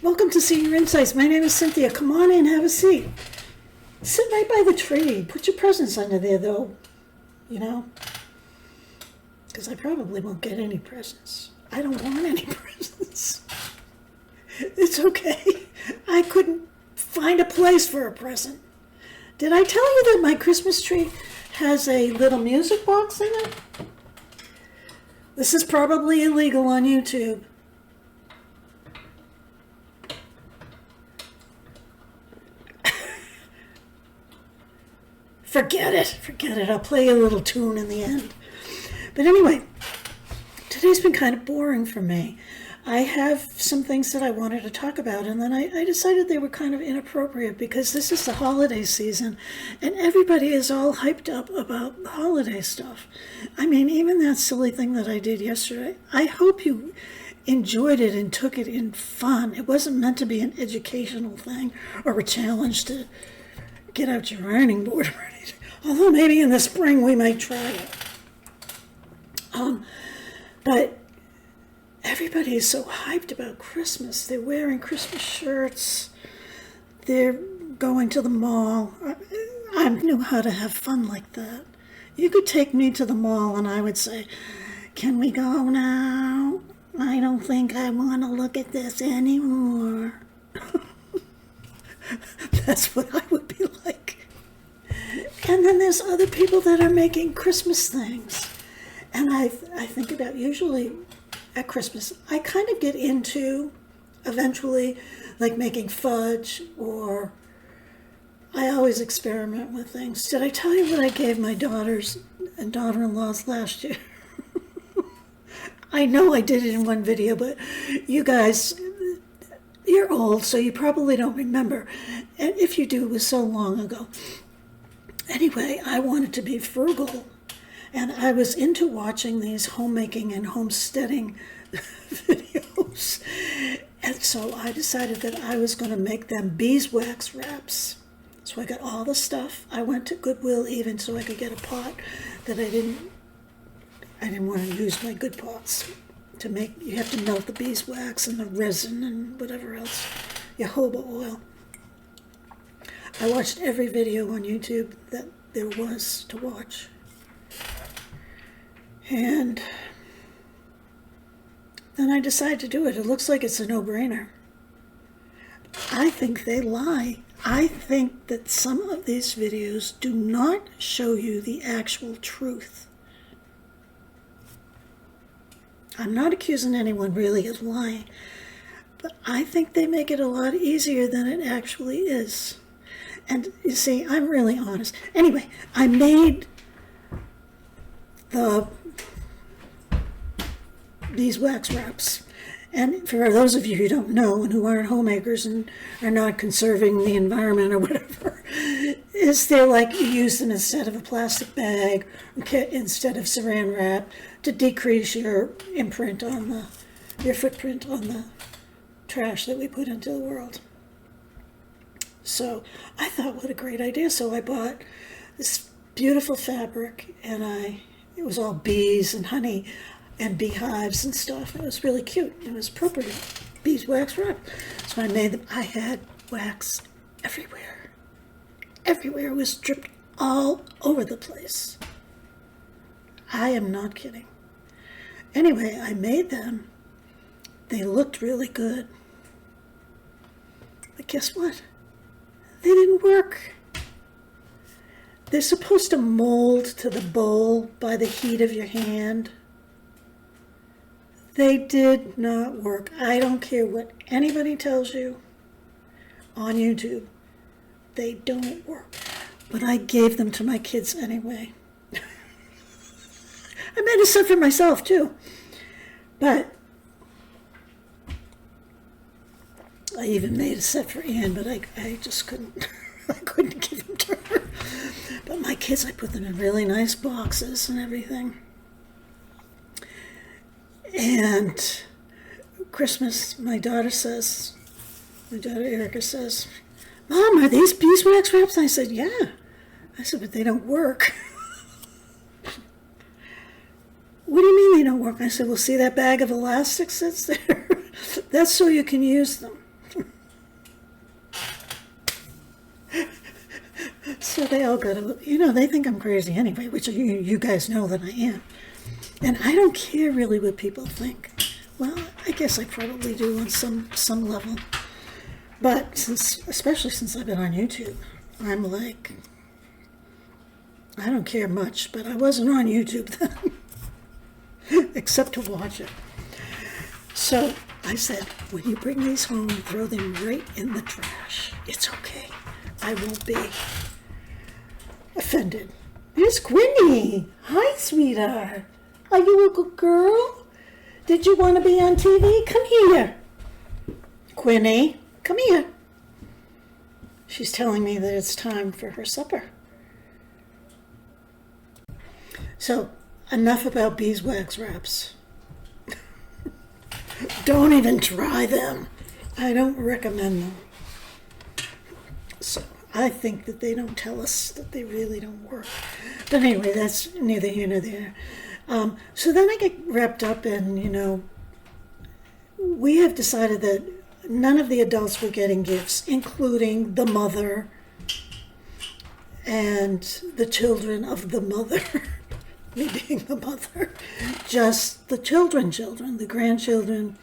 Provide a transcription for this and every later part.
Welcome to Senior Insights. My name is Cynthia. Come on in, have a seat. Sit right by the tree. Put your presents under there, though, you know, because I probably won't get any presents. I don't want any presents. It's okay. I couldn't find a place for a present. Did I tell you that my Christmas tree has a little music box in it? This is probably illegal on YouTube. Forget it. I'll play a little tune in the end. But anyway, today's been kind of boring for me. I have some things that I wanted to talk about, and then I decided they were kind of inappropriate because this is the holiday season, and everybody is all hyped up about the holiday stuff. I mean, even that silly thing that I did yesterday, I hope you enjoyed it and took it in fun. It wasn't meant to be an educational thing or a challenge to get out your ironing board or anything. Although maybe in the spring we might try it. But everybody is so hyped about Christmas. They're wearing Christmas shirts. They're going to the mall. I knew how to have fun like that. You could take me to the mall and I would say, "Can we go now? I don't think I want to look at this anymore." That's what I would be like. And then there's other people that are making Christmas things. And I think about usually at Christmas, I kind of get into eventually like making fudge, or I always experiment with things. Did I tell you what I gave my daughters and daughter-in-laws last year? I know I did it in one video, but you guys, you're old, so you probably don't remember. And if you do, it was so long ago. Anyway, I wanted to be frugal. And I was into watching these homemaking and homesteading videos. And so I decided that I was going to make them beeswax wraps. So I got all the stuff. I went to Goodwill even so I could get a pot that I didn't want to use my good pots to make. You have to melt the beeswax and the resin and whatever else, jojoba oil. I watched every video on YouTube that there was to watch. And then I decided to do it. It looks like it's a no-brainer. I think they lie. I think that some of these videos do not show you the actual truth. I'm not accusing anyone really of lying, but I think they make it a lot easier than it actually is. And you see, I'm really honest. Anyway, I made the beeswax wraps. And for those of you who don't know and who aren't homemakers and are not conserving the environment or whatever, is they're like you use them instead of a plastic bag, instead of saran wrap, to decrease your imprint on your footprint on the trash that we put into the world. So I thought, what a great idea. So I bought this beautiful fabric, and it was all bees and honey and beehives and stuff. It was really cute. It was appropriate. Beeswax wrap. So I made them. I had wax everywhere. Everywhere. It was dripped all over the place. I am not kidding. Anyway, I made them. They looked really good. But guess what? They didn't work. They're supposed to mold to the bowl by the heat of your hand. They did not work. I don't care what anybody tells you on YouTube. They don't work. But I gave them to my kids anyway. I made a set for myself too. But I even made a set for Anne, but I just couldn't. I couldn't give them to her. But my kids, I put them in really nice boxes and everything. And Christmas, my daughter Erica says, "Mom, are these beeswax wraps?" I said, "Yeah." I said, "But they don't work." "What do you mean they don't work?" I said, "Well, see that bag of elastics that's there? That's so you can use them." So they all got to, they think I'm crazy anyway, which you guys know that I am. And I don't care really what people think. Well, I guess I probably do on some level. But especially since I've been on YouTube, I'm like, I don't care much, but I wasn't on YouTube then, except to watch it. So I said, when you bring these home, throw them right in the trash. It's okay. I won't be offended. Here's Quinny. Hi, sweetheart. Are you a good girl? Did you want to be on TV? Come here. Quinny, come here. She's telling me that it's time for her supper. So, enough about beeswax wraps. Don't even try them. I don't recommend them. So, I think that they don't tell us that they really don't work. But anyway, that's neither here nor there. So then I get wrapped up in, we have decided that none of the adults were getting gifts, including the mother and the children of the mother, me being the mother, just the children, the grandchildren,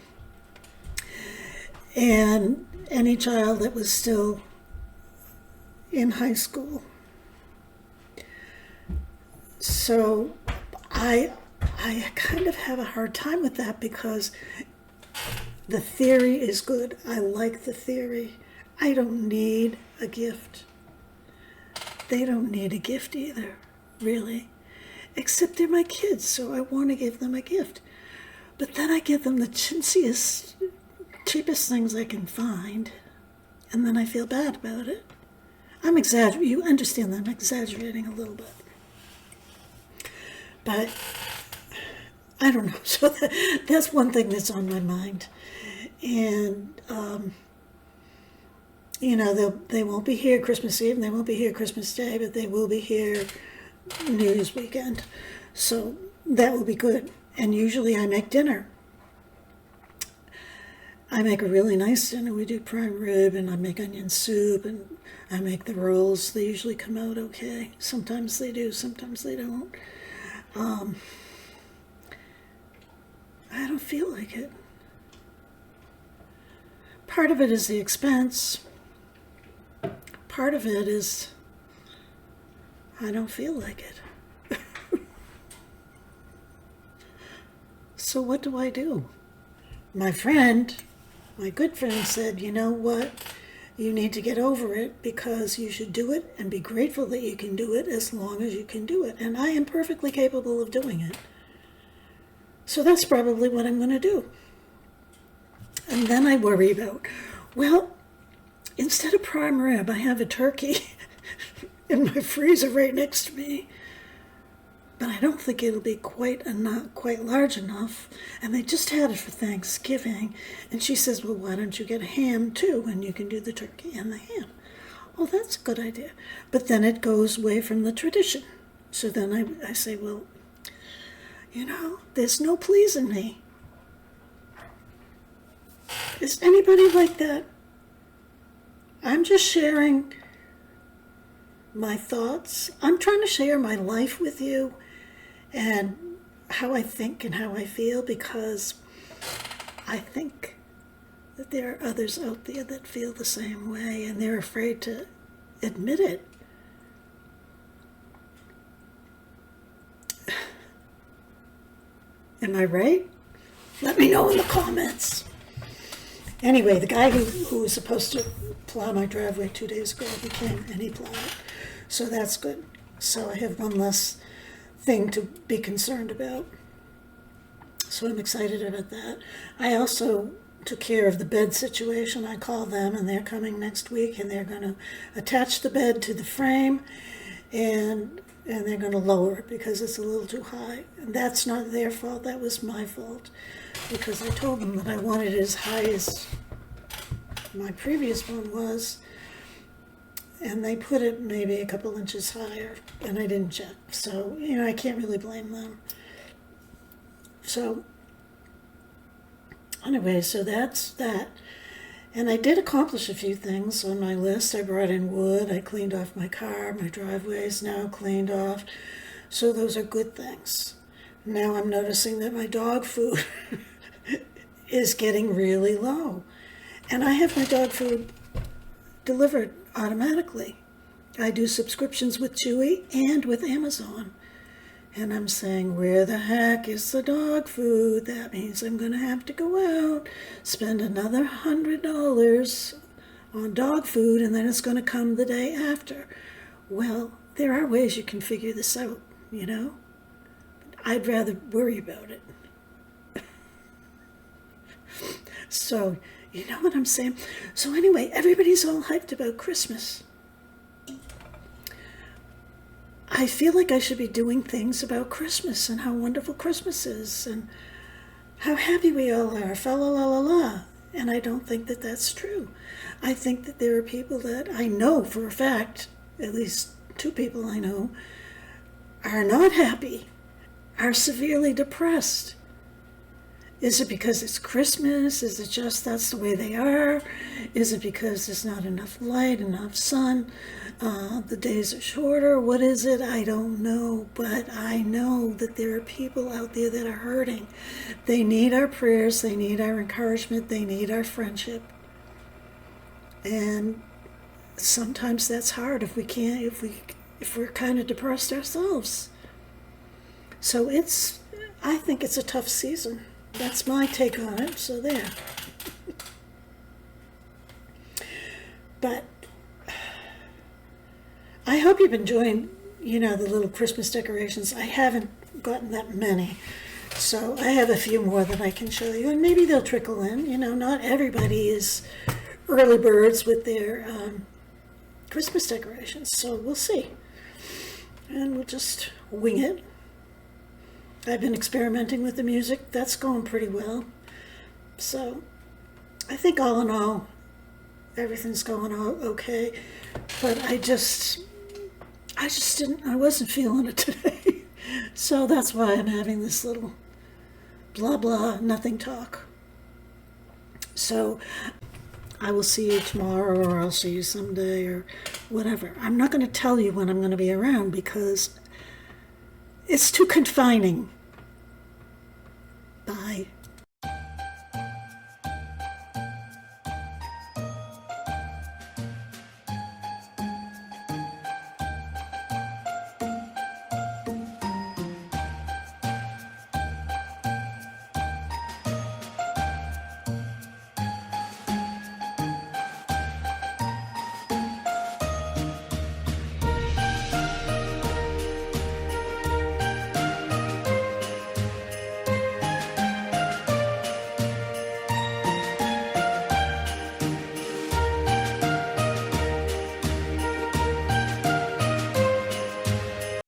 and any child that was still in high school. So I kind of have a hard time with that because the theory is good. I like the theory. I don't need a gift. They don't need a gift either, really. Except they're my kids, so I want to give them a gift. But then I give them the chintziest, cheapest things I can find, and then I feel bad about it. I'm exaggerating. You understand that I'm exaggerating a little bit. But I don't know. So that's one thing that's on my mind. And, they won't be here Christmas Eve and they won't be here Christmas Day, but they will be here New Year's weekend. So that will be good. And usually I make dinner. I make a really nice dinner. We do prime rib and I make onion soup and I make the rolls. They usually come out okay. Sometimes they do, sometimes they don't. I don't feel like it. Part of it is the expense. Part of it is I don't feel like it. So what do I do? My good friend said, you know what? You need to get over it because you should do it and be grateful that you can do it as long as you can do it. And I am perfectly capable of doing it. So that's probably what I'm going to do. And then I worry about, well, instead of prime rib, I have a turkey in my freezer right next to me. But I don't think it'll be quite large enough. And they just had it for Thanksgiving. And she says, well, why don't you get a ham too? And you can do the turkey and the ham. Oh, that's a good idea. But then it goes away from the tradition. So then I say, well, there's no pleasing me. Is anybody like that? I'm just sharing my thoughts. I'm trying to share my life with you and how I think and how I feel because I think that there are others out there that feel the same way and they're afraid to admit it. Am I right? Let me know in the comments. Anyway, the guy who was supposed to plow my driveway 2 days ago, he came and he plowed it. So that's good. So I have one less thing to be concerned about. So I'm excited about that. I also took care of the bed situation. I called them and they're coming next week and they're going to attach the bed to the frame and they're going to lower it because it's a little too high. And that's not their fault. That was my fault because I told them that I wanted it as high as my previous one was. And they put it maybe a couple inches higher, and I didn't check. So, I can't really blame them. So, anyway, so that's that. And I did accomplish a few things on my list. I brought in wood, I cleaned off my car, my driveway is now cleaned off. So those are good things. Now I'm noticing that my dog food is getting really low. And I have my dog food delivered automatically. I do subscriptions with Chewy and with Amazon. And I'm saying, where the heck is the dog food? That means I'm going to have to go out, spend another $100 on dog food, and then it's going to come the day after. Well, there are ways you can figure this out, you know? I'd rather worry about it. So, you know what I'm saying? So anyway, everybody's all hyped about Christmas. I feel like I should be doing things about Christmas and how wonderful Christmas is and how happy we all are, fa la la la la. And I don't think that that's true. I think that there are people that I know for a fact, at least 2 people I know, are not happy, are severely depressed. Is it because it's Christmas? Is it just that's the way they are? Is it because there's not enough light, enough sun? The days are shorter? What is it? I don't know. But I know that there are people out there that are hurting. They need our prayers. They need our encouragement. They need our friendship. And sometimes that's hard if we're kind of depressed ourselves. So I think it's a tough season. That's my take on it, so there. But I hope you've enjoyed, the little Christmas decorations. I haven't gotten that many, so I have a few more that I can show you, and maybe they'll trickle in. Not everybody is early birds with their Christmas decorations, so we'll see. And we'll just wing it. I've been experimenting with the music. That's going pretty well. So I think all in all, everything's going okay. But I wasn't feeling it today. So that's why I'm having this little blah, blah, nothing talk. So I will see you tomorrow, or I'll see you someday, or whatever. I'm not going to tell you when I'm going to be around because it's too confining.